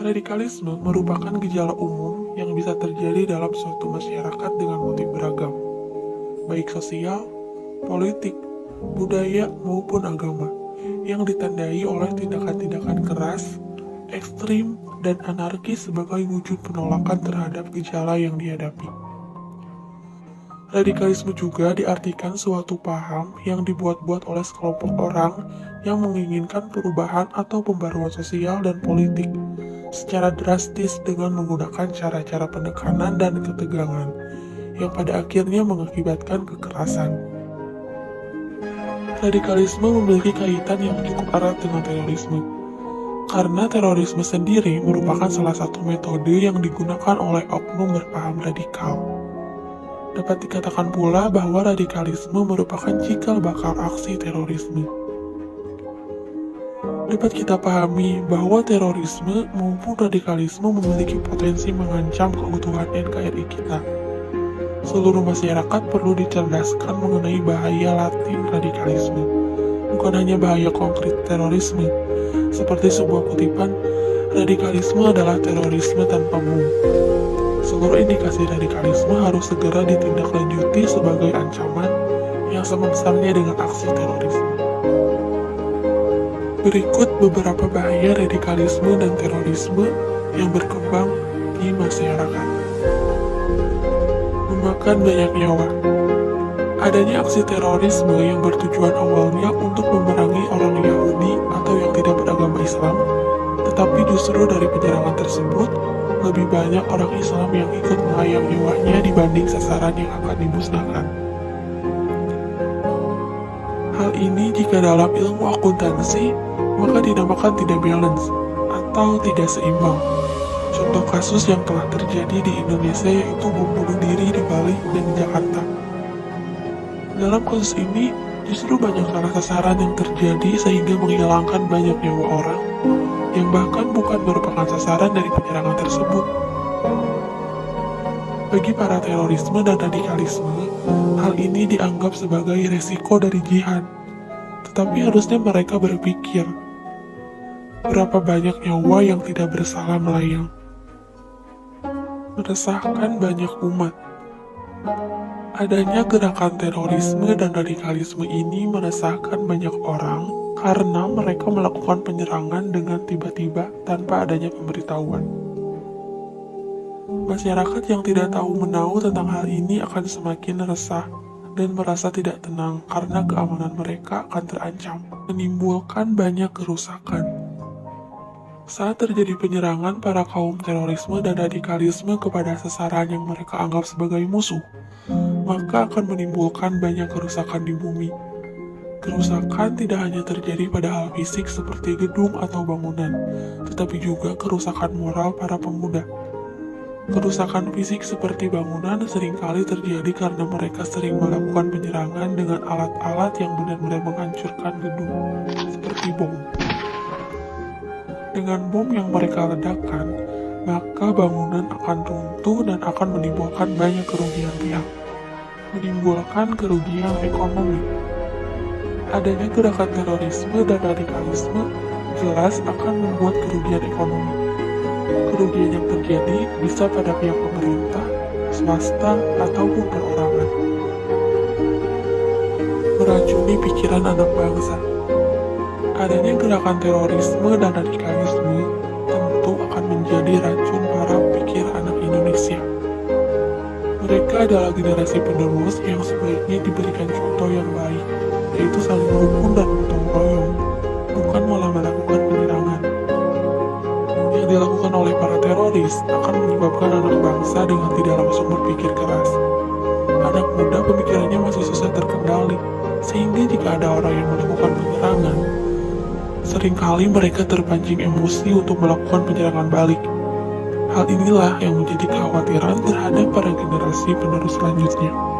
Radikalisme merupakan gejala umum yang bisa terjadi dalam suatu masyarakat dengan motif beragam, baik sosial, politik, budaya, maupun agama, yang ditandai oleh tindakan-tindakan keras, ekstrim, dan anarkis sebagai wujud penolakan terhadap gejala yang dihadapi. Radikalisme juga diartikan suatu paham yang dibuat-buat oleh sekelompok orang yang menginginkan perubahan atau pembaruan sosial dan politik secara drastis dengan menggunakan cara-cara penekanan dan ketegangan yang pada akhirnya mengakibatkan kekerasan. Radikalisme memiliki kaitan yang cukup erat dengan terorisme, karena terorisme sendiri merupakan salah satu metode yang digunakan oleh oknum berpaham radikal. Dapat dikatakan pula bahwa radikalisme merupakan cikal bakal aksi terorisme. Dapat kita pahami bahwa terorisme maupun radikalisme memiliki potensi mengancam keutuhan NKRI kita. Seluruh masyarakat perlu dicerdaskan mengenai bahaya latin radikalisme, bukan hanya bahaya konkret terorisme. Seperti sebuah kutipan, radikalisme adalah terorisme tanpa bom. Seluruh indikasi radikalisme harus segera ditindaklanjuti sebagai ancaman yang sama besarnya dengan aksi terorisme. Berikut beberapa bahaya radikalisme dan terorisme yang berkembang di masyarakat. Memakan banyak nyawa. Adanya aksi terorisme yang bertujuan awalnya untuk memerangi orang Yahudi atau yang tidak beragama Islam, tetapi justru dari penyerangan tersebut, lebih banyak orang Islam yang ikut melayang nyawanya dibanding sasaran yang akan dimusnahkan. Hal ini jika dalam ilmu akuntansi, maka dinamakan tidak balance atau tidak seimbang. Contoh kasus yang telah terjadi di Indonesia yaitu bom bunuh diri di Bali dan di Jakarta. Dalam kasus ini, justru banyak salah sasaran yang terjadi sehingga menghilangkan banyak nyawa orang, yang bahkan bukan merupakan sasaran dari penyerangan tersebut. Bagi para terorisme dan radikalisme, hal ini dianggap sebagai resiko dari jihad. Tetapi harusnya mereka berpikir, berapa banyak nyawa yang tidak bersalah melayang. Meresahkan banyak umat. Adanya gerakan terorisme dan radikalisme ini meresahkan banyak orang karena mereka melakukan penyerangan dengan tiba-tiba tanpa adanya pemberitahuan. Masyarakat yang tidak tahu menahu tentang hal ini akan semakin resah dan merasa tidak tenang karena keamanan mereka akan terancam, menimbulkan banyak kerusakan. Saat terjadi penyerangan para kaum terorisme dan radikalisme kepada sasaran yang mereka anggap sebagai musuh, maka akan menimbulkan banyak kerusakan di bumi. Kerusakan tidak hanya terjadi pada hal fisik seperti gedung atau bangunan, tetapi juga kerusakan moral para pemuda. Kerusakan fisik seperti bangunan seringkali terjadi karena mereka sering melakukan penyerangan dengan alat-alat yang benar-benar menghancurkan gedung, seperti bom. Dengan bom yang mereka ledakan, maka bangunan akan runtuh dan akan menimbulkan banyak kerugian pihak. Menimbulkan kerugian ekonomi. Adanya gerakan terorisme dan radikalisme jelas akan membuat kerugian ekonomi. Kerugian yang terjadi bisa pada pihak pemerintah, swasta, ataupun perorangan. Meracuni pikiran anak bangsa. Adanya gerakan terorisme dan radikalisme tentu akan menjadi racun para pikir anak Indonesia. Mereka adalah generasi penerus yang sebaiknya diberikan contoh yang baik, yaitu saling rukun dan gotong royong, bukan malah melakukan penyerangan. Yang dilakukan oleh para teroris akan menyebabkan anak bangsa dengan tidak langsung berpikir keras. Anak muda pemikirannya masih susah terkendali, sehingga jika ada orang yang melakukan penyerangan, seringkali mereka terpancing emosi untuk melakukan penyerangan balik. Hal inilah yang menjadi kekhawatiran terhadap para generasi penerus selanjutnya.